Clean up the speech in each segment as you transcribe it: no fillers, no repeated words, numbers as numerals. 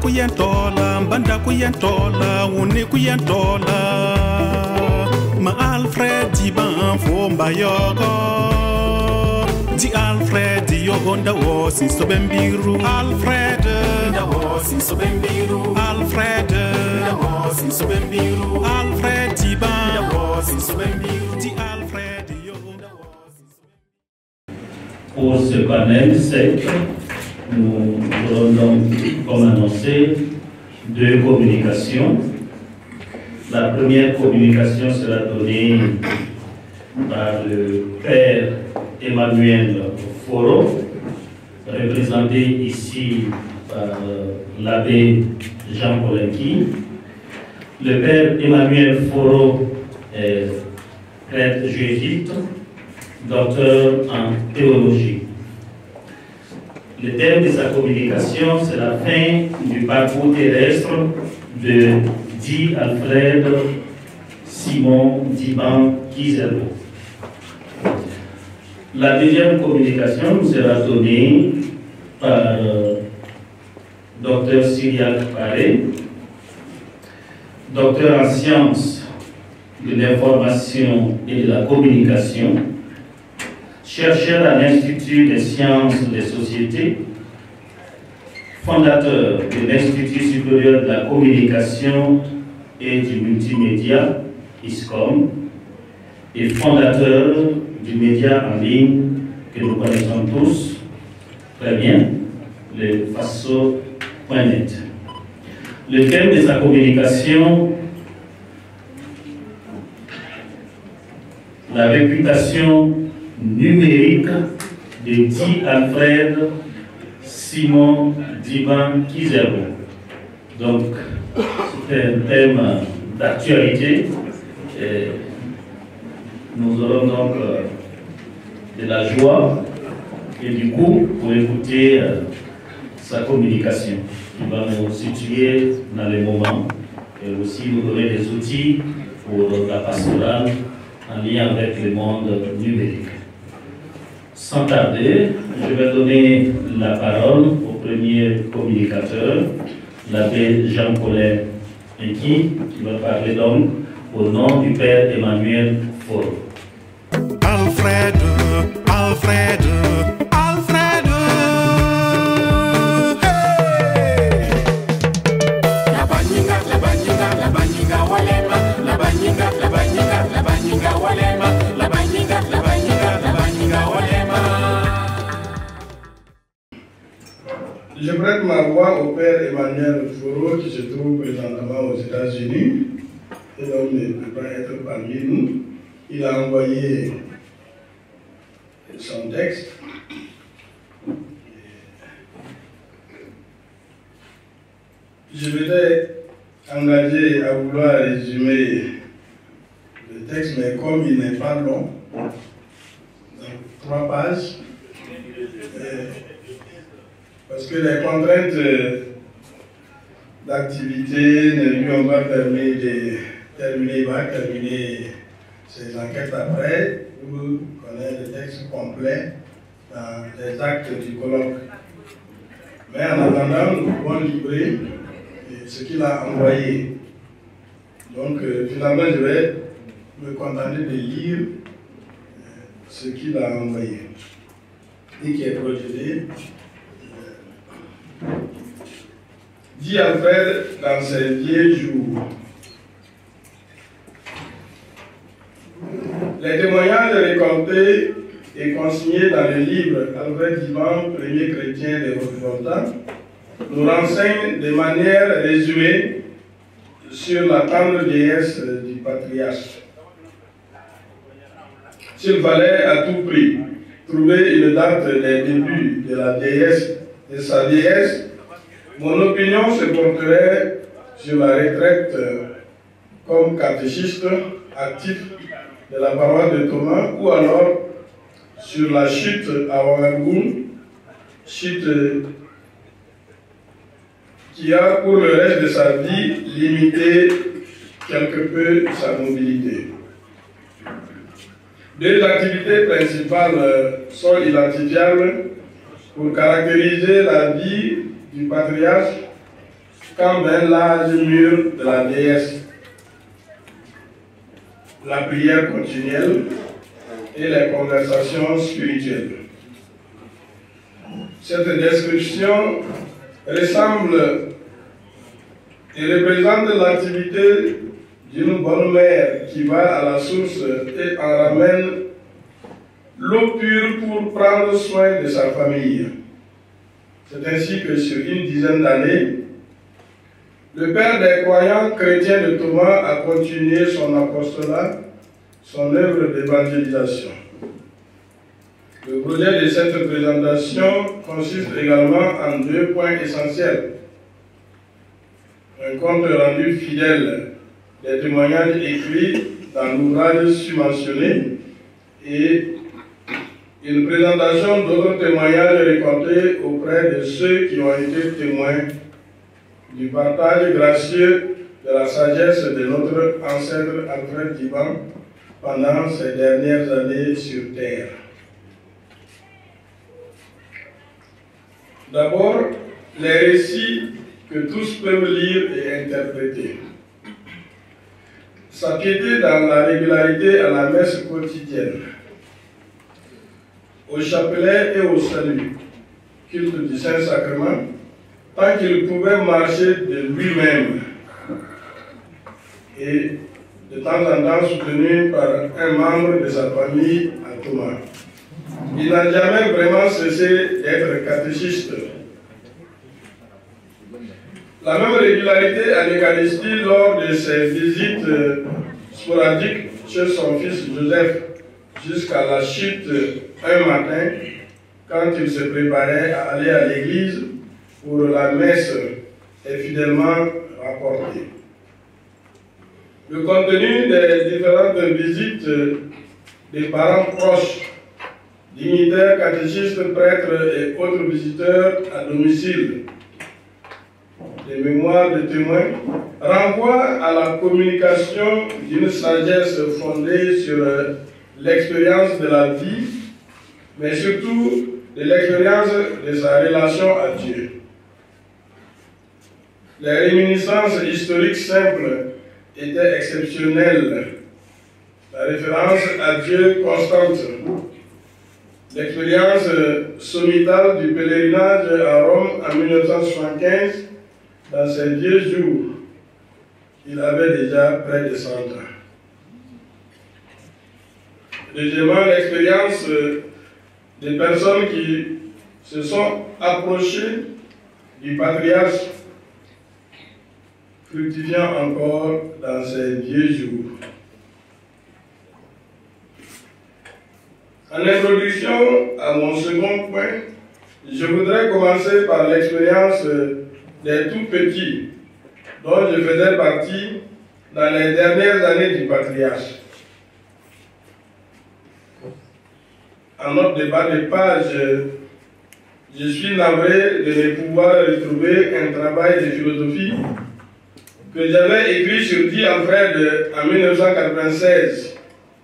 kuyentola mbanda kuyentola uni kuyentola ma Alfred Diban fomba yoko di Alfred yogo ndawosi sobembiru Alfred ndawosi sobembiru Alfred ndawosi sobembiru Alfred Diban ndawosi sobembiru di Alfred yogo ndawosi. Pour ce panel sec, nous aurons donc, comme annoncé, 2 communications. La première communication sera donnée par le père Emmanuel Foro, représenté ici par l'abbé Jean Polenki. Le père Emmanuel Foro est prêtre jésuite, docteur en théologie. Le thème de sa communication, c'est la fin du parcours terrestre de Di Alfred Simon Diban Kizerbo. La deuxième communication nous sera donnée par Dr Cyriaque Paré, docteur en sciences de l'information et de la communication, chercheur à l'Institut des sciences des sociétés, fondateur de l'Institut supérieur de la communication et du multimédia, ISCOM, et fondateur du média en ligne que nous connaissons tous très bien, le faso.net. Le thème de sa communication, la réputation numérique de Di Alfred Simon Diban Kizerbo. Donc, c'est un thème d'actualité. Nous aurons donc de la joie et du goût pour écouter sa communication, qui va nous situer dans les moments et aussi nous donner des outils pour la pastorale en lien avec le monde numérique. Sans tarder, je vais donner la parole au premier communicateur, l'abbé Jean-Paulin Enki, qui va parler donc au nom du père Emmanuel Foro. Alfred, Alfred, Alfred, hey! La baninga, la baninga, la baninga walema, la baninga, la baninga, la baninga walema, la baninga, la baninga, la baninga walema. Je prête ma voix au père Emmanuel Foro qui se trouve présentement aux États-Unis et donc ne peut pas être parmi nous. Il a envoyé son texte. Je m'étais engagé à vouloir résumer le texte, mais comme il n'est pas long, donc 3 pages, parce que les contraintes d'activité ne lui ont pas permis de terminer, il va terminer ses enquêtes après, pour connaître le texte complet dans les actes du colloque. Mais en attendant, nous pouvons livrer ce qu'il a envoyé. Donc finalement, je vais me contenter de lire ce qu'il a envoyé et qui est projeté. Dit Alfred dans ses vieux jours. Les témoignages récoltés et consignés dans le livre Alfred Diban, premier chrétien des Rochefort, nous renseignent de manière résumée sur la tendre déesse du patriarche. S'il fallait à tout prix trouver une date des débuts de la déesse, de sa déesse, mon opinion se porterait sur la retraite comme catéchiste actif de la paroisse de Thomas, ou alors sur la chute à Ouagadougou, chute qui a pour le reste de sa vie limité quelque peu sa mobilité. 2 activités principales sont identifiables pour caractériser la vie du patriarche comme un large mur de la déesse, la prière continuelle et les conversations spirituelles. Cette description ressemble et représente l'activité d'une bonne mère qui va à la source et en ramène l'eau pure pour prendre soin de sa famille. C'est ainsi que sur une dizaine d'années, le père des croyants chrétiens de Thomas a continué son apostolat, son œuvre d'évangélisation. Le projet de cette présentation consiste également en 2 points essentiels. Un compte rendu fidèle des témoignages écrits dans l'ouvrage submentionné et une présentation d'autres témoignages récoltés auprès de ceux qui ont été témoins du partage gracieux de la sagesse de notre ancêtre Alfred Diban pendant ces dernières années sur terre. D'abord, les récits que tous peuvent lire et interpréter. S'appuyer dans la régularité à la messe quotidienne, au chapelet et au salut, culte du Saint-Sacrement, tant qu'il pouvait marcher de lui-même et de temps en temps soutenu par un membre de sa famille à Thomas. Il n'a jamais vraiment cessé d'être catéchiste. La même régularité à l'Eucharistie lors de ses visites sporadiques chez son fils Joseph, jusqu'à la chute un matin, quand il se préparait à aller à l'église pour la messe, est fidèlement rapporté. Le contenu des différentes visites des parents proches, dignitaires, catéchistes, prêtres et autres visiteurs à domicile, des mémoires de témoins, renvoient à la communication d'une sagesse fondée sur l'expérience de la vie, mais surtout de l'expérience de sa relation à Dieu. Les réminiscences historiques simples étaient exceptionnelles. La référence à Dieu constante. L'expérience sommitale du pèlerinage à Rome en 1975, dans ses vieux jours, il avait déjà près de 100 ans. Deuxièmement, l'expérience des personnes qui se sont approchées du patriarche, fructifiant encore dans ses vieux jours. En introduction à mon second point, je voudrais commencer par l'expérience des tout-petits, dont je faisais partie dans les dernières années du patriarche. En notre débat de page, je suis navré de ne pouvoir retrouver un travail de philosophie que j'avais écrit sur Dit Alfred en 1996,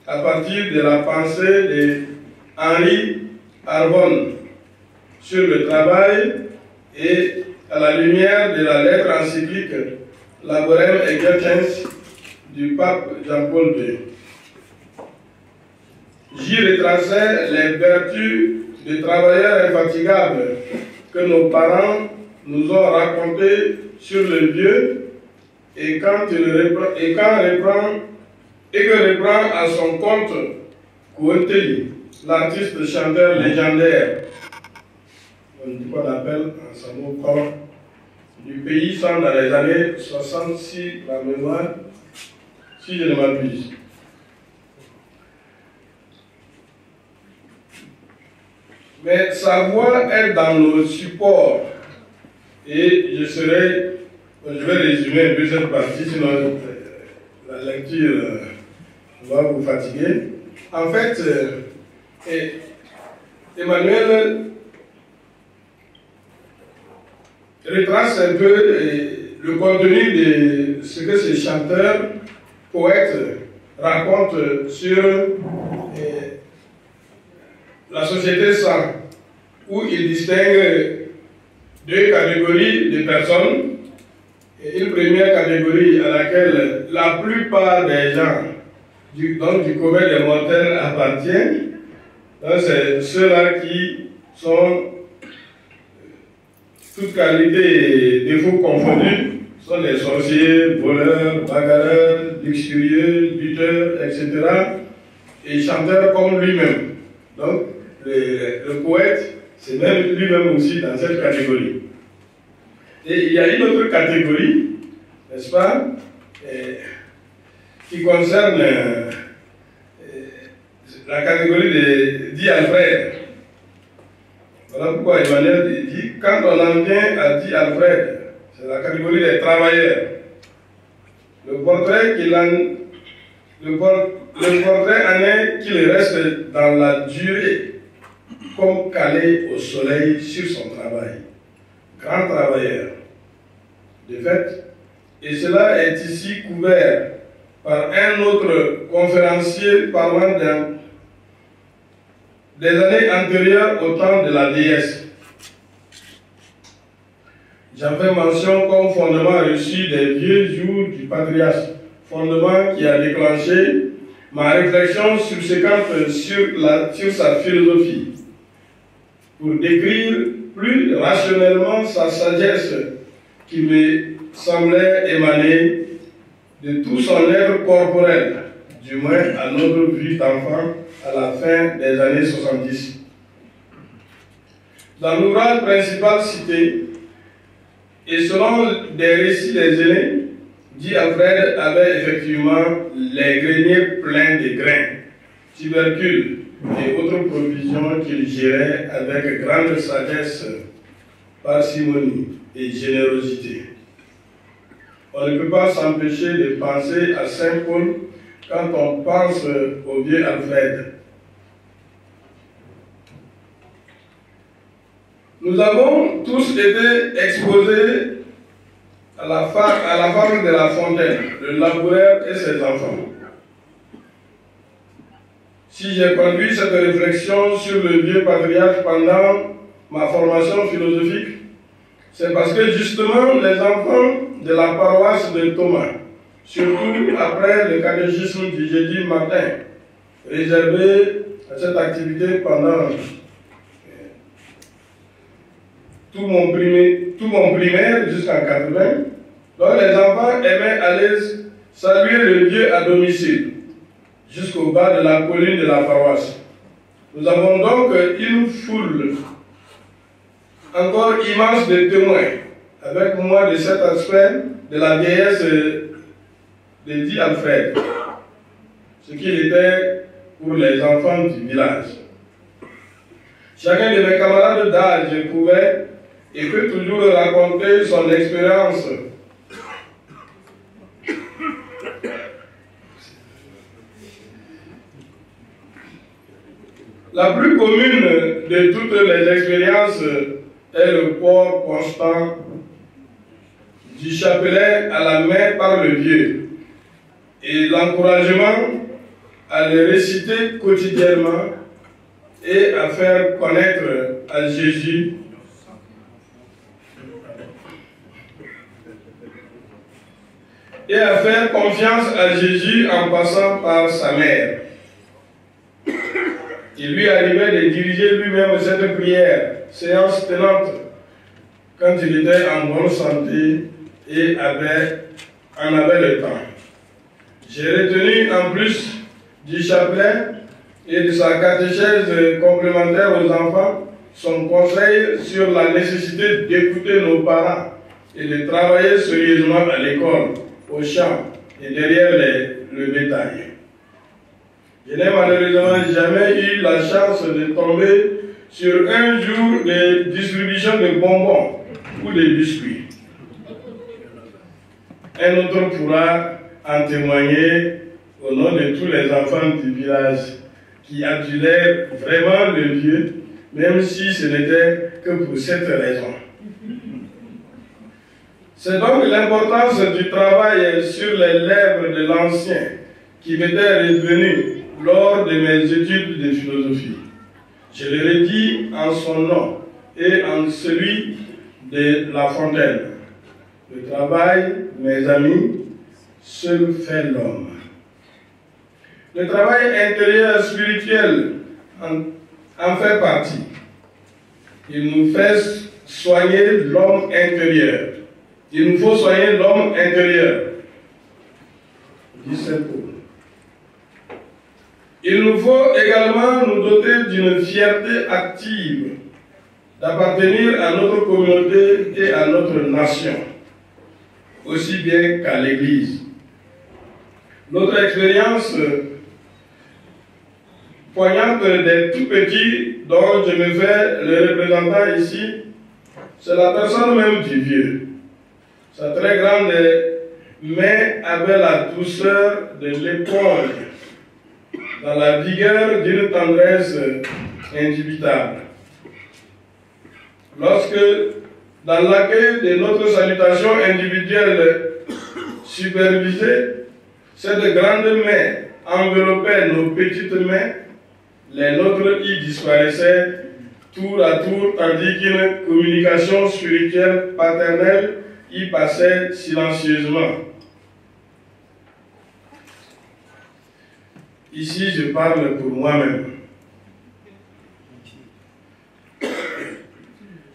à partir de la pensée de Henri Arbonne sur le travail et à la lumière de la lettre encyclique Laborem Existens du pape Jean-Paul II. J'y retraçais les vertus des travailleurs infatigables que nos parents nous ont racontées sur le vieux et que reprend à son compte Kouenteli, l'artiste chanteur légendaire, qu'on appelle en son mot corps, du pays sans dans les années 66, la mémoire, si je ne m'abuse. Mais sa voix est dans nos supports. Et je vais résumer un peu cette partie, sinon la lecture va vous fatiguer. En fait, Emmanuel retrace un peu le contenu de ce que ces chanteurs, poètes racontent sur la société sang, où il distingue deux catégories de personnes, Une première catégorie à laquelle la plupart des gens du commun des mortels appartiennent, c'est ceux-là qui sont, toutes qualités et défauts confondus, sont des sorciers, voleurs, bagarreurs, luxurieux, lutteurs, etc. et chanteurs comme lui-même. Donc, le poète, c'est même lui-même aussi dans cette catégorie. Et il y a une autre catégorie, n'est-ce pas, qui concerne la catégorie dit Alfred. Voilà pourquoi Emmanuel dit, quand on en vient à dit Alfred, c'est la catégorie des travailleurs. Le portrait en est qu'il reste dans la durée, comme calé au soleil sur son travail. Grand travailleur. De fait, et cela est ici couvert par un autre conférencier parlant des années antérieures au temps de la déesse. J'en fais mention comme fondement reçu des vieux jours du patriarche, fondement qui a déclenché ma réflexion subséquente sur sa philosophie, pour décrire plus rationnellement sa sagesse qui me semblait émaner de tout son être corporel, du moins à notre vue d'enfant à la fin des années 70. Dans l'ouvrage principal cité, et selon des récits des aînés, dit Alfred avait effectivement les greniers pleins de grains, tubercules et autres provisions qu'il gérait avec grande sagesse, parcimonie et générosité. On ne peut pas s'empêcher de penser à Saint Paul quand on pense au vieux Alfred. Nous avons tous été exposés à la femme de La Fontaine, le laboureur et ses enfants. Si j'ai conduit cette réflexion sur le vieux patriarche pendant ma formation philosophique, c'est parce que justement les enfants de la paroisse de Thomas, surtout après le catéchisme du jeudi matin, réservé à cette activité pendant tout mon primaire jusqu'en 80, donc les enfants aimaient aller saluer le vieux à domicile, jusqu'au bas de la colline de la paroisse. Nous avons donc une foule encore immense de témoins, avec moi de cet aspect de la vieillesse de dit Alfred, ce qu'il était pour les enfants du village. Chacun de mes camarades d'âge pouvait et peut toujours raconter son expérience. La plus commune de toutes les expériences est le port constant du chapelet à la main par le vieux et l'encouragement à le réciter quotidiennement et à faire connaître à Jésus et à faire confiance à Jésus en passant par sa mère. Il lui arrivait de diriger lui-même cette prière, séance tenante, quand il était en bonne santé et en avait le temps. J'ai retenu en plus du chapelet et de sa catéchèse complémentaire aux enfants son conseil sur la nécessité d'écouter nos parents et de travailler sérieusement à l'école, au champ et derrière le bétail. Je n'ai malheureusement jamais eu la chance de tomber sur un jour de distribution de bonbons ou de biscuits. Un autre pourra en témoigner au nom de tous les enfants du village qui adulèrent vraiment le vieux, même si ce n'était que pour cette raison. C'est donc l'importance du travail sur les lèvres de l'ancien qui m'était revenu lors de mes études de philosophie. Je le redis en son nom et en celui de La Fontaine. Le travail, mes amis, seul fait l'homme. Le travail intérieur spirituel en fait partie. Il nous fait soigner l'homme intérieur. Il nous faut soigner l'homme intérieur. Il nous faut également nous doter d'une fierté active d'appartenir à notre communauté et à notre nation, aussi bien qu'à l'Église. Notre expérience poignante des tout petits dont je me fais le représentant ici, c'est la personne même du vieux. Sa très grande main avait la douceur de l'éponge, dans la vigueur d'une tendresse indubitable. Lorsque, dans l'accueil de notre salutation individuelle supervisée, cette grande main enveloppait nos petites mains, les nôtres y disparaissaient tour à tour, tandis qu'une communication spirituelle paternelle y passait silencieusement. Ici, je parle pour moi-même.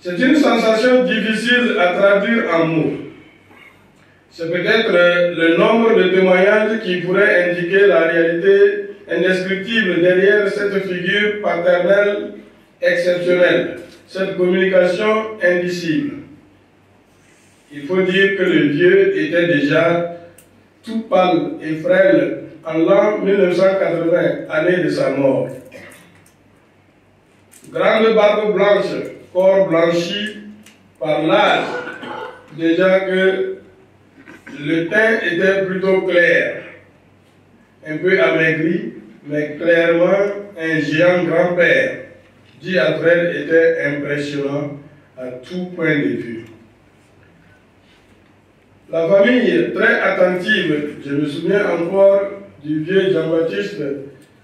C'est une sensation difficile à traduire en mots. C'est peut-être le nombre de témoignages qui pourraient indiquer la réalité indescriptible derrière cette figure paternelle exceptionnelle, cette communication indicible. Il faut dire que le vieux était déjà tout pâle et frêle en l'an 1980, année de sa mort. Grande barbe blanche, corps blanchi par l'âge, déjà que le teint était plutôt clair, un peu amaigri, mais clairement un géant grand-père. Dit Alfred était impressionnant à tout point de vue. La famille, très attentive, je me souviens encore du vieux Jean-Baptiste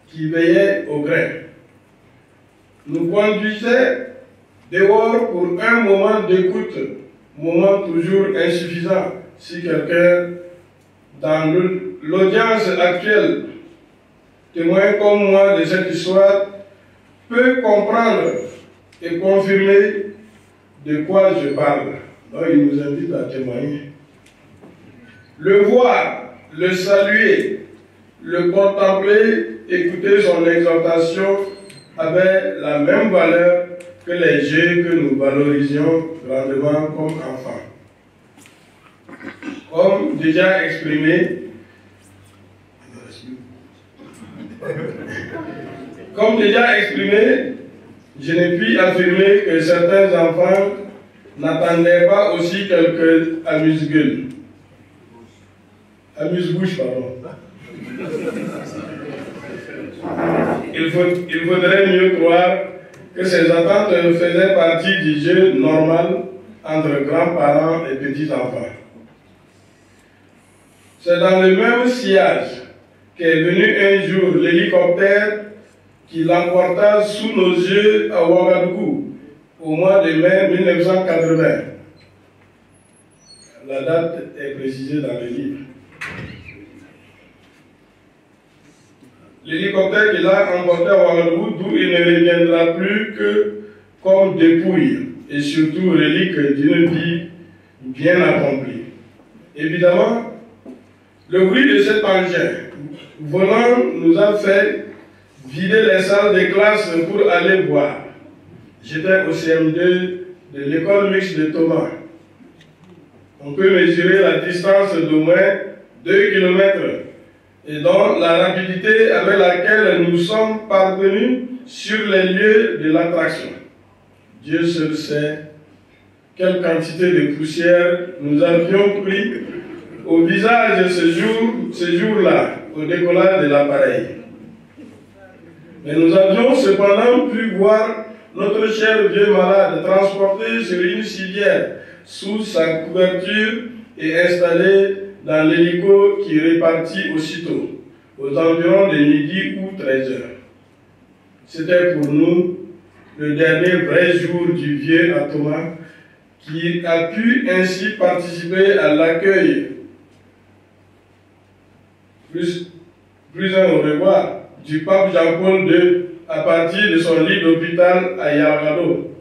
qui veillait au grain, nous conduisait dehors pour un moment d'écoute, moment toujours insuffisant si quelqu'un dans l'audience actuelle, témoin comme moi de cette histoire, peut comprendre et confirmer de quoi je parle. Donc il nous invite à témoigner. Le voir, le saluer, le contempler, écouter son exhortation avait la même valeur que les jeux que nous valorisions grandement comme enfants. Comme déjà exprimé, je ne puis affirmer que certains enfants n'attendaient pas aussi quelques amuse-gueules. Amuse-bouche, pardon. Il faudrait mieux croire que ces attentes faisaient partie du jeu normal entre grands-parents et petits-enfants. C'est dans le même sillage qu'est venu un jour l'hélicoptère qui l'emporta sous nos yeux à Ouagadougou au mois de mai 1980. La date est précisée dans le livre. L'hélicoptère qui l'a emporté à Ouagadougou, d'où il ne reviendra plus que comme dépouille et surtout relique d'une vie bien accomplie. Évidemment, le bruit de cet engin volant nous a fait vider les salles de classe pour aller voir. J'étais au CM2 de l'école mixte de Thomas. On peut mesurer la distance d'au moins 2 km et donc la rapidité avec laquelle nous sommes parvenus sur les lieux de l'attraction. Dieu seul sait quelle quantité de poussière nous avions pris au visage ce jour-là, au décollage de l'appareil. Mais nous avions cependant pu voir notre cher vieux malade transporté sur une civière sous sa couverture et installé dans l'hélico qui repartit aussitôt, aux environs de midi ou 13 heures. C'était pour nous le dernier vrai jour du vieux à Thomas qui a pu ainsi participer à l'accueil, plus un au revoir, du pape Jean-Paul II à partir de son lit d'hôpital à Yargado,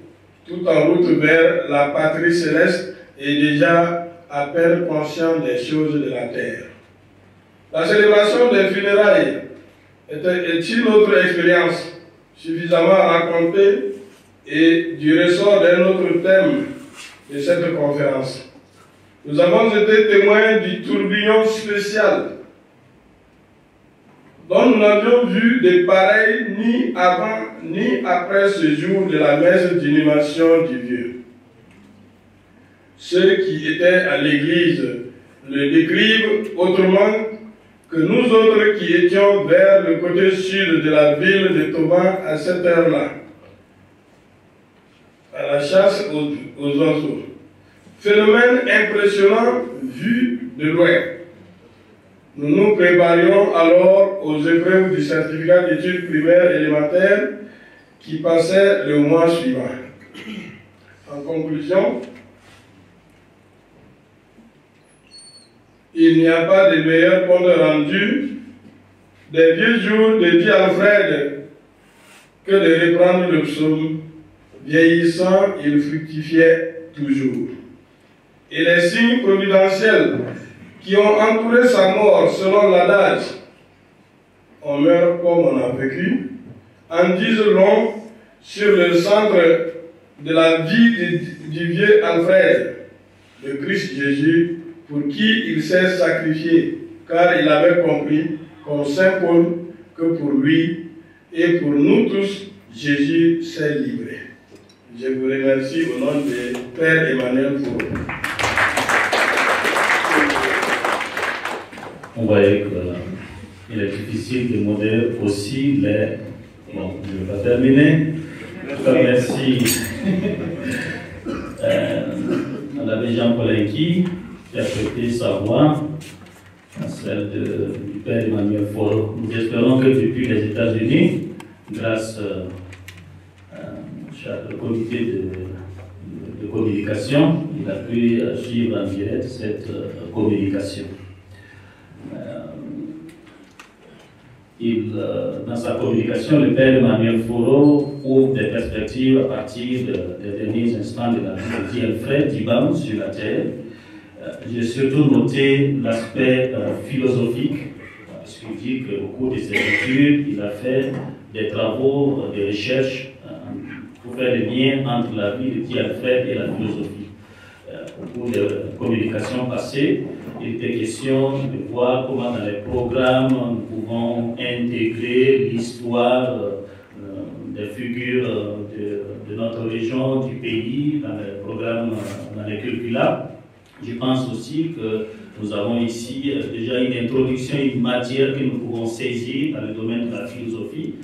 tout en route vers la patrie céleste et déjà à peine conscient des choses de la terre. La célébration des funérailles est une autre expérience suffisamment racontée et du ressort d'un autre thème de cette conférence. Nous avons été témoins du tourbillon spécial dont nous n'avions vu de pareil ni avant ni après ce jour de la messe d'inhumation du vieux. Ceux qui étaient à l'église le décrivent autrement que nous autres qui étions vers le côté sud de la ville de Toba à cette heure-là, à la chasse aux oiseaux. Phénomène impressionnant vu de loin. Nous nous préparions alors aux épreuves du certificat d'études primaires élémentaires qui passaient le mois suivant. En conclusion, il n'y a pas de meilleur compte rendu des vieux jours de Dit Alfred que de reprendre le psaume. Vieillissant, il fructifiait toujours. Et les signes providentiels qui ont entouré sa mort selon l'adage « on meurt comme on a vécu » en disent long sur le centre de la vie du vieux Alfred, le Christ Jésus, pour qui il s'est sacrifié, car il avait compris, comme Saint Paul, que pour lui et pour nous tous, Jésus s'est livré. Je vous remercie au nom de Père Emmanuel Fouro. On voyait qu'il est difficile de modérer aussi les... Bon, je ne vais pas terminer. En tout cas, merci à l'abbé Jean-Paul Inqui qui a prêté sa voix à celle du Père Emmanuel Fouro. Nous espérons que depuis les États-Unis, grâce au comité de communication, il a pu suivre en direct cette communication. Dans sa communication, le Père Emmanuel Fouro ouvre des perspectives à partir des derniers instants de la vie de Alfred Dibam sur la terre. J'ai surtout noté l'aspect philosophique, parce qu'il dit qu'au cours de ses études, il a fait des travaux de recherche pour faire le lien entre la vie de Dit Alfred et la philosophie. Au cours de la communication passée, il était question de voir comment dans les programmes nous pouvons intégrer l'histoire des figures de notre région, du pays, dans les programmes, dans les curricula. Je pense aussi que nous avons ici déjà une introduction, une matière que nous pouvons saisir dans le domaine de la philosophie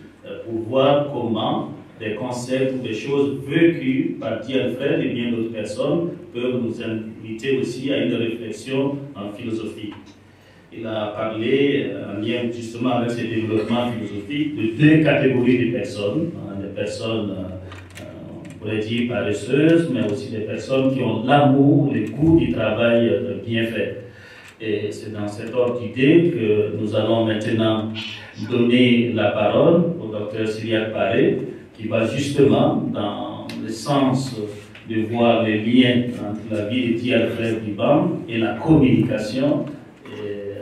pour voir comment des concepts ou des choses vécues par Dit Alfred et bien d'autres personnes peuvent nous inviter aussi à une réflexion en philosophie. Il a parlé, en lien justement avec ce développement philosophique, de deux catégories de personnes. Des personnes, on pourrait dire, paresseuses, mais aussi des personnes qui ont l'amour, le goût du travail bien fait. Et c'est dans cet ordre d'idée que nous allons maintenant donner la parole au docteur Cyriaque Paré, qui va justement dans le sens de voir les liens entre la vie de Dit Alfred Dibam et la communication, et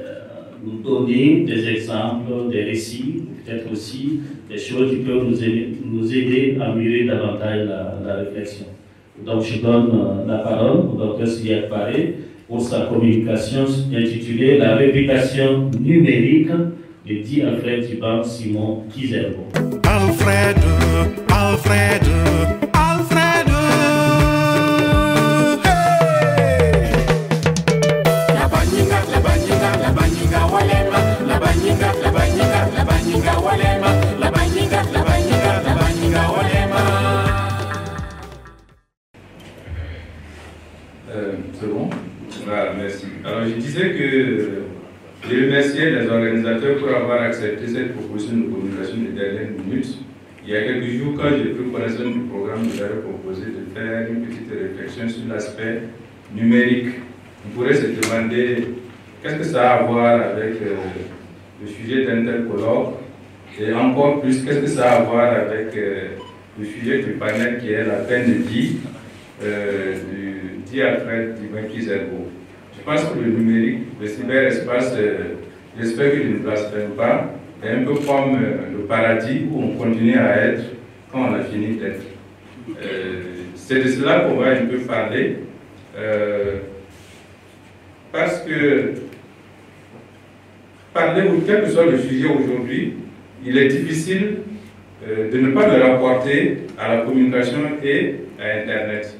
nous donner des exemples, des récits, peut-être aussi des choses qui peuvent nous aider à mûrir davantage la réflexion. Donc je donne la parole au docteur Cyriaque Paré pour sa communication intitulée « La réputation numérique de Dit Alfred Dibam Simon Kizerbo ». Alfred, Alfred, Alfred, hey! La baninga walema, la baninga walema, la baninga walema. C'est bon? Voilà, merci. Alors je disais que je remerciais les organisateurs pour avoir accepté cette proposition de communication de dernière minute. Il y a quelques jours, quand j'ai pris connaissance du programme, je l'avais proposé de faire une petite réflexion sur l'aspect numérique. On pourrait se demander qu'est-ce que ça a à voir avec le sujet d'un tel colloque, et encore plus, qu'est-ce que ça a à voir avec le sujet du panel qui est la peine de vie du Alfred Dibouin-Kizerbo. Je pense que le numérique, le cyberespace, j'espère qu'il ne blasphème pas, est un peu comme le paradis où on continue à être quand on a fini d'être. C'est de cela qu'on va un peu parler, parce que parler, quel que soit le sujet aujourd'hui, il est difficile de ne pas le rapporter à la communication et à Internet.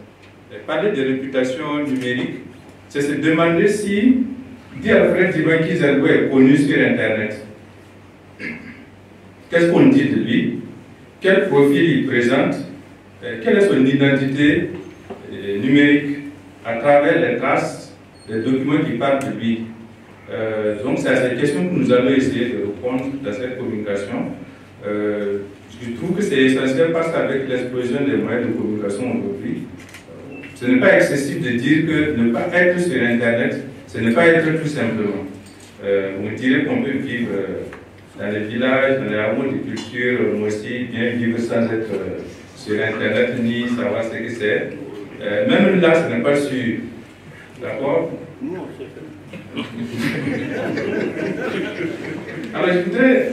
Et parler de réputation numérique, c'est se demander si Alfred Dibouin-Kizerbo est connu sur Internet. Qu'est-ce qu'on dit de lui? Quel profil il présente? Quelle est son identité numérique à travers les traces, les documents qui parlent de lui? Donc c'est à cette question que nous allons essayer de répondre dans cette communication. Je trouve que c'est essentiel parce qu'avec l'explosion des moyens de communication aujourd'hui, ce n'est pas excessif de dire que ne pas être sur Internet, ce n'est pas être tout simplement. Vous me direz qu'on peut vivre dans les villages, dans les hameaux de culture, moi aussi, bien vivre sans être sur Internet ni savoir ce que c'est. Même là, ce n'est pas sûr. D'accord? Alors, je voudrais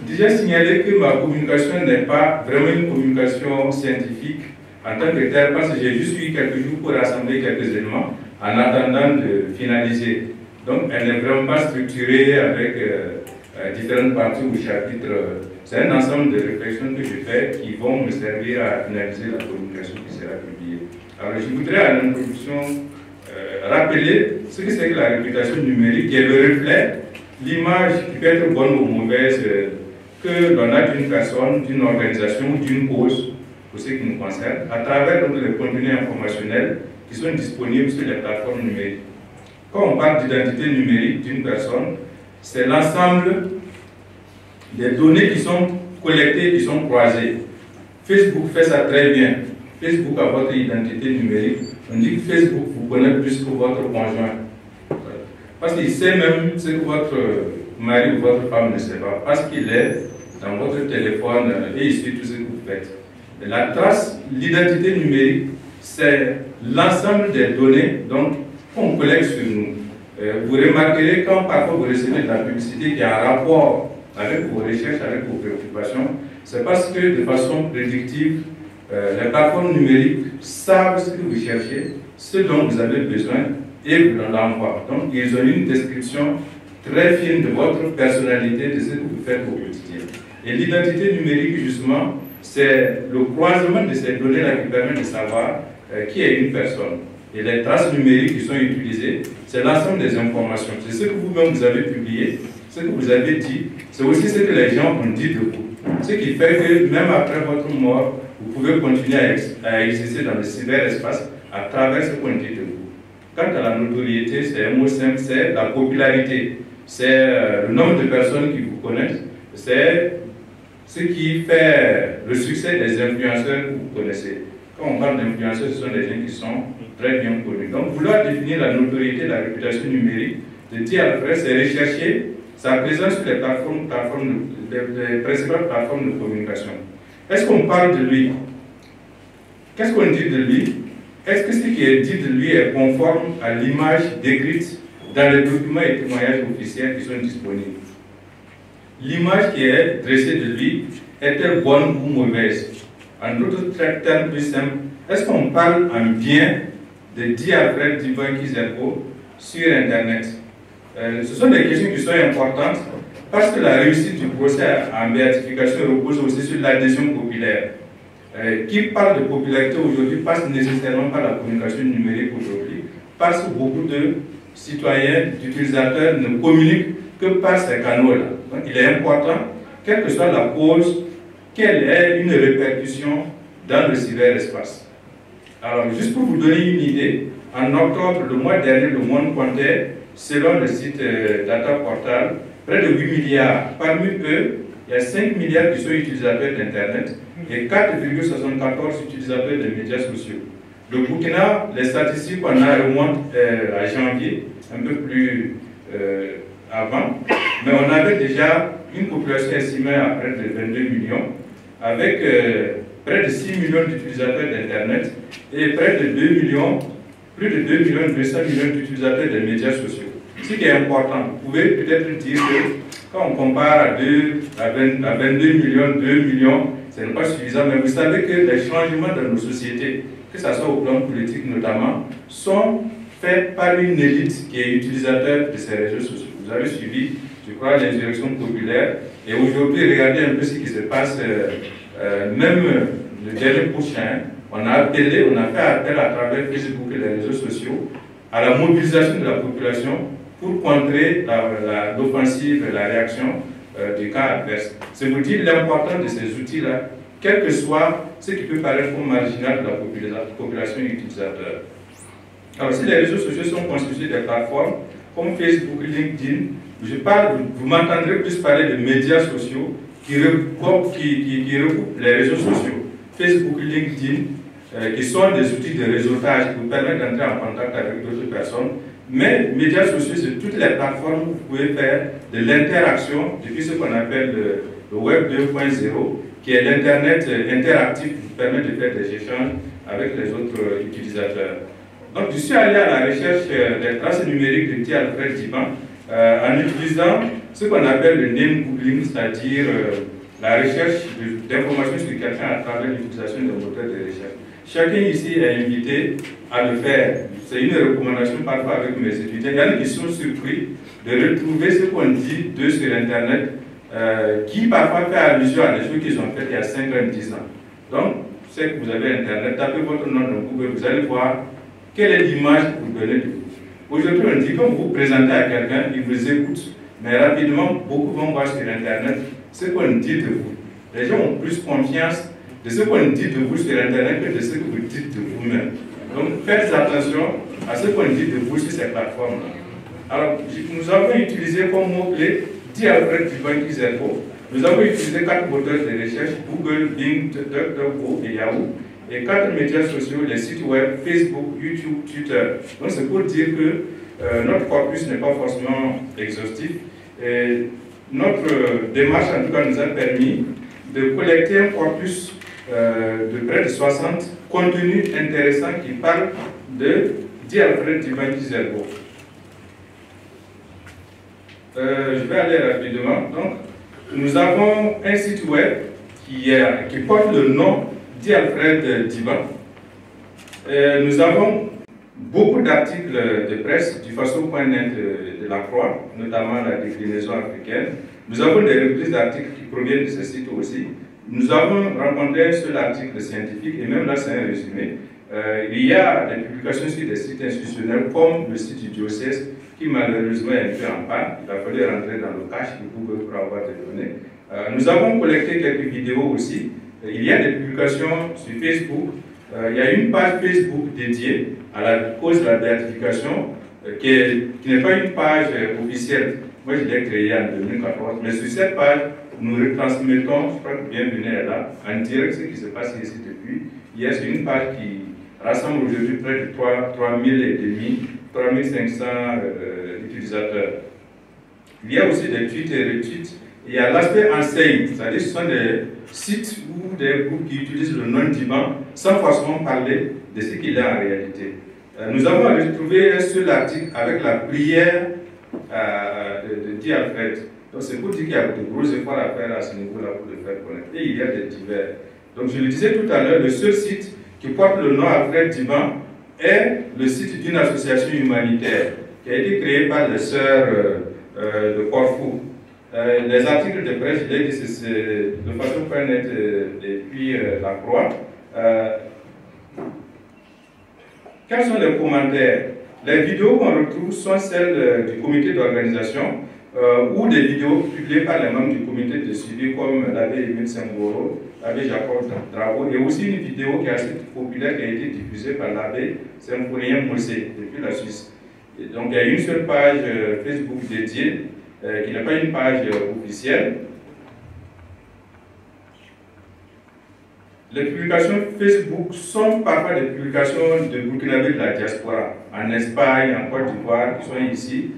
déjà signaler que ma communication n'est pas vraiment une communication scientifique en tant que telle, parce que j'ai juste eu quelques jours pour rassembler quelques éléments en attendant de finaliser. Donc, elle n'est vraiment pas structurée avec différentes parties ou chapitres. C'est un ensemble de réflexions que je fais qui vont me servir à finaliser la communication qui sera publiée. Alors, je voudrais à l'introduction rappeler ce que c'est que la réputation numérique, qui est le reflet, l'image qui peut être bonne ou mauvaise que l'on a d'une personne, d'une organisation ou d'une cause, pour ce qui nous concerne, à travers donc, les contenus informationnels qui sont disponibles sur les plateformes numériques. Quand on parle d'identité numérique d'une personne, c'est l'ensemble des données qui sont collectées, qui sont croisées. Facebook fait ça très bien. Facebook a votre identité numérique. On dit que Facebook vous connaît plus que votre conjoint. Parce qu'il sait même ce que votre mari ou votre femme ne sait pas. Parce qu'il est dans votre téléphone et il suit tout ce que vous faites. Et la trace, l'identité numérique, c'est l'ensemble des données qu'on collecte sur nous. Vous remarquerez quand parfois vous recevez de la publicité qui a un rapport avec vos recherches, avec vos préoccupations, c'est parce que de façon prédictive, les plateformes numériques savent ce que vous cherchez, ce dont vous avez besoin et vous l'envoient. Donc ils ont une description très fine de votre personnalité, de ce que vous faites au quotidien. Et l'identité numérique, justement, c'est le croisement de ces données-là qui permet de savoir qui est une personne. Et les traces numériques qui sont utilisées, c'est l'ensemble des informations. C'est ce que vous-même vous avez publié, ce que vous avez dit, c'est aussi ce que les gens ont dit de vous. Ce qui fait que même après votre mort, vous pouvez continuer à exister dans le cyberespace à travers ce qu'on dit de vous. Quant à la notoriété, c'est un mot simple, c'est la popularité. C'est le nombre de personnes qui vous connaissent, c'est ce qui fait le succès des influenceurs que vous connaissez. Quand on parle d'influenceurs, ce sont des gens qui sont très bien connus. Donc, vouloir définir la notoriété, la réputation numérique de Alfred, c'est rechercher sa présence sur les principales plateformes de communication. Est-ce qu'on parle de lui? Qu'est-ce qu'on dit de lui? Est-ce que ce qui est dit de lui est conforme à l'image décrite dans les documents et témoignages officiels qui sont disponibles? L'image qui est dressée de lui est-elle bonne ou mauvaise? En d'autres termes plus simples, est-ce qu'on parle en bien de Alfred Dibouin-Kizerbo sur Internet? Ce sont des questions qui sont importantes parce que la réussite du procès en béatification repose aussi sur l'adhésion populaire. Qui parle de popularité aujourd'hui passe nécessairement par la communication numérique aujourd'hui, parce que beaucoup de citoyens, d'utilisateurs ne communiquent que par ces canaux-là. Donc il est important, quelle que soit la cause, quelle est une répercussion dans le cyberespace. Alors, juste pour vous donner une idée, en octobre, le mois dernier, le monde comptait, selon le site Data Portal, près de 8 milliards. Parmi eux, il y a 5 milliards qui sont utilisateurs d'Internet et 4,74 utilisateurs de médias sociaux. Le Burkina, les statistiques qu'on a remontent à janvier, un peu plus avant, mais on avait déjà une population estimée à près de 22 millions, avec près de 6 millions d'utilisateurs d'Internet et près de 2 millions, plus de 2 millions 200 millions d'utilisateurs de médias sociaux. Ce qui est important, vous pouvez peut-être dire que quand on compare à 22 millions, 2 millions, ce n'est pas suffisant, mais vous savez que les changements dans nos sociétés, que ce soit au plan politique notamment, sont faits par une élite qui est utilisateur de ces réseaux sociaux. Vous avez suivi, je crois, les élections populaires, et aujourd'hui, regardez un peu ce qui se passe, même le dernier prochain, on a fait appel à travers Facebook et les réseaux sociaux à la mobilisation de la population pour contrer l'offensive, la réaction du camp adverse. C'est vous dire l'importance de ces outils-là, quel que soit ce qui peut paraître comme marginal de la population utilisateur. Alors, si les réseaux sociaux sont constitués de plateformes comme Facebook, LinkedIn, vous m'entendrez plus parler de médias sociaux qui recoupent les réseaux sociaux. Facebook, LinkedIn, qui sont des outils de réseautage qui vous permettent d'entrer en contact avec d'autres personnes. Mais médias sociaux, c'est toutes les plateformes où vous pouvez faire de l'interaction depuis ce qu'on appelle le Web 2.0, qui est l'Internet interactif qui vous permet de faire des échanges avec les autres utilisateurs. Donc, je suis allé à la recherche des traces numériques de T. Alfred Diban en utilisant ce qu'on appelle le name googling, c'est-à-dire la recherche d'informations sur quelqu'un à travers l'utilisation de moteurs de recherche. Chacun ici est invité à le faire. C'est une recommandation parfois avec mes étudiants. Il y en a qui sont surpris de retrouver ce qu'on dit d'eux sur Internet, qui parfois fait allusion à des choses qu'ils ont faites il y a 5 ans, 10 ans. Donc, c'est que vous avez Internet, tapez votre nom dans Google, vous allez voir quelle est l'image que vous donnez de vous. Aujourd'hui, on dit, quand vous vous présentez à quelqu'un, il vous écoute, mais rapidement, beaucoup vont voir sur Internet ce qu'on dit de vous. Les gens ont plus confiance de ce qu'on dit de vous sur Internet que de ce que vous dites de vous-même. Donc, faites attention à ce qu'on dit de vous sur ces plateformes-là. Alors, nous avons utilisé comme mot-clé T. Alfred Diban Kizerbo. Nous avons utilisé 4 moteurs de recherche, Google, Bing, DuckDuckGo et Yahoo, et 4 médias sociaux, les sites web, Facebook, YouTube, Twitter. Donc, c'est pour dire que notre corpus n'est pas forcément exhaustif. Et notre démarche, en tout cas, nous a permis de collecter un corpus de près de 60 contenus intéressants qui parlent de T. Alfred Diban Kizerbo. Je vais aller rapidement. Donc, nous avons un site web qui porte le nom T. Alfred Diban. Nous avons beaucoup d'articles de presse du faso.net de la Croix, notamment la déclinaison africaine. Nous avons des reprises d'articles qui proviennent de ce site aussi. Nous avons rencontré un seul article scientifique, et même là c'est un résumé. Il y a des publications sur des sites institutionnels comme le site du diocèse, qui malheureusement est un peu en panne. Il a fallu rentrer dans le cache de Google pour avoir des données. Nous avons collecté quelques vidéos aussi. Il y a des publications sur Facebook. Il y a une page Facebook dédiée à la cause de la béatification, qui n'est pas une page officielle. Moi, je l'ai créée en 2014. Mais sur cette page, nous retransmettons, je crois que bienvenue est là, en direct ce qui se passe ici depuis. Hier, c'est une page qui rassemble aujourd'hui près de 3500 utilisateurs. Il y a aussi des tweets et retweets. Il y a l'aspect enseigne, c'est-à-dire que ce sont des sites ou des groupes qui utilisent le nom Diban sans forcément parler de ce qu'il est en réalité. Nous avons retrouvé un seul article avec la prière de T. Alfred. Donc c'est pour dire qu'il y a de gros efforts à faire à ce niveau-là pour le faire connaître. Et il y a des divers. Donc je le disais tout à l'heure, le seul site qui porte le nom Alfred Diban est le site d'une association humanitaire qui a été créée par les sœurs de Corfou. Les articles de presse, je l'ai dit, c'est de façon pas nette depuis la Croix. Quels sont les commentaires? Les vidéos qu'on retrouve sont celles du comité d'organisation ou des vidéos publiées par les membres du comité de suivi comme l'abbé Emile Semboro, l'abbé Jacob Dravo, et aussi une vidéo qui est assez populaire qui a été diffusée par l'abbé Symphorien Mossé depuis la Suisse. Et donc il y a une seule page Facebook dédiée qui n'est pas une page officielle. Les publications Facebook sont parfois des publications de Burkinabés de la diaspora, en Espagne, en Côte d'Ivoire, qui sont ici.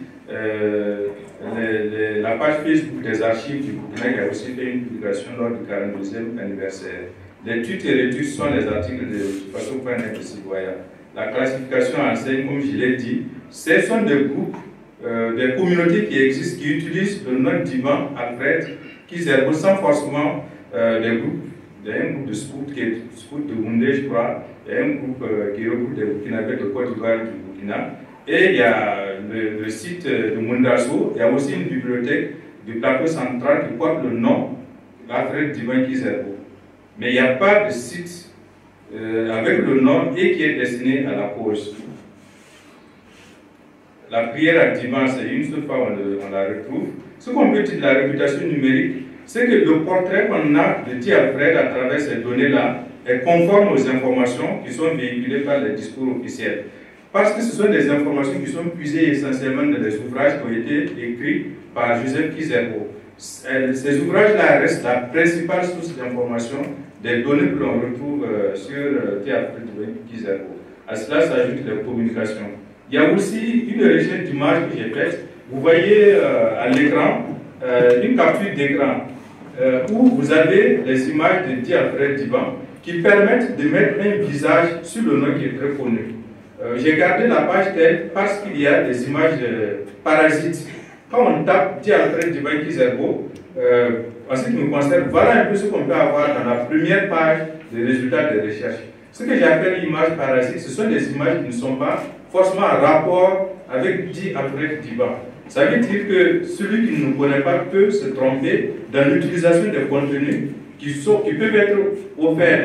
La page Facebook des archives du Burkina qui a aussi fait une publication lors du 42e anniversaire. Les tweets et retweets sont les articles de façon.net de citoyens. La classification enseigne, comme je l'ai dit, ce sont des groupes, des communautés qui existent, qui utilisent le nom d'Ivan, Alfred, Kizerbo, sans forcément des groupes. Il y a un groupe de scouts qui est scout de Houndé, je crois. Il y a un groupe qui regroupe des Burkinabés de Côte d'Ivoire et du Burkina. Et il y a le site de Mundasso. Il y a aussi une bibliothèque du plateau central qui porte le nom d'Alfred Divan Kizerbo. Mais il n'y a pas de site avec le nom et qui est destiné à la cause. La prière à Divan, c'est une seule fois on la retrouve. Ce qu'on peut dire de la réputation numérique, c'est que le portrait qu'on a de Di Alfred à travers ces données-là est conforme aux informations qui sont véhiculées par les discours officiels. Parce que ce sont des informations qui sont puisées essentiellement dans des ouvrages qui ont été écrits par Joseph Kizerbo. Ces ouvrages-là restent la principale source d'information des données que l'on retrouve sur Di Alfred Kizerbo. À cela s'ajoutent les communications. Il y a aussi une recherche d'images que j'ai faite. Vous voyez à l'écran une capture d'écran où vous avez les images de Di Alfred Divan qui permettent de mettre un visage sur le nom qui est très connu. J'ai gardé la page telle parce qu'il y a des images parasites. Quand on tape Di Alfred Divan Kizerbo, en ce qui me concerne, voilà un peu ce qu'on peut avoir dans la première page des résultats des recherches. Ce que j'appelle images parasites, ce sont des images qui ne sont pas forcément en rapport avec Di Alfred Divan. Ça veut dire que celui qui ne nous connaît pas peut se tromper dans l'utilisation des contenus qui peuvent être offerts,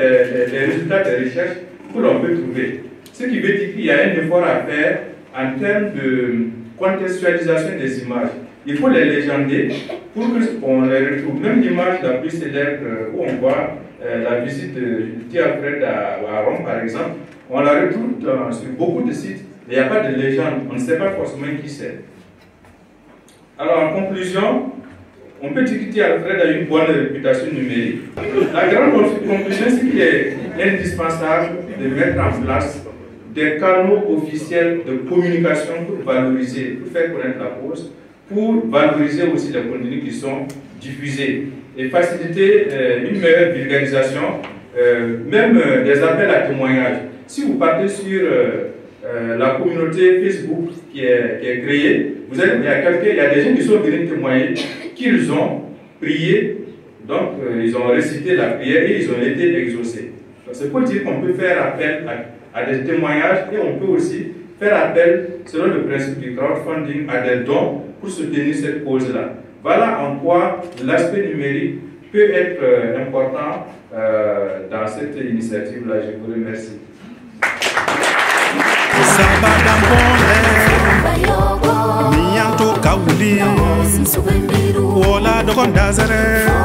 des résultats des recherches que l'on peut trouver. Ce qui veut dire qu'il y a un effort à faire en termes de contextualisation des images. Il faut les légender pour qu'on les retrouve. Même l'image la plus célèbre où on voit la visite de Di Alfred à Rome, par exemple, on la retrouve sur beaucoup de sites, mais il n'y a pas de légende, on ne sait pas forcément qui c'est. Alors, en conclusion, on peut dire que Di Alfred a une bonne réputation numérique. La grande conclusion, c'est qu'il est indispensable de mettre en place des canaux officiels de communication pour valoriser, pour faire connaître la cause, pour valoriser aussi les contenus qui sont diffusés et faciliter une meilleure vulgarisation, même des appels à témoignages. Si vous partez sur la communauté Facebook qui est créée, vous allez, il y a des gens qui sont venus témoigner qu'ils ont prié, donc ils ont récité la prière et ils ont été exaucés. C'est pour dire qu'on peut faire appel à des témoignages et on peut aussi faire appel, selon le principe du crowdfunding, à des dons pour soutenir cette cause-là. Voilà en quoi l'aspect numérique peut être important dans cette initiative-là. Je vous remercie. Miyanto kawuli, wola dogon dazare.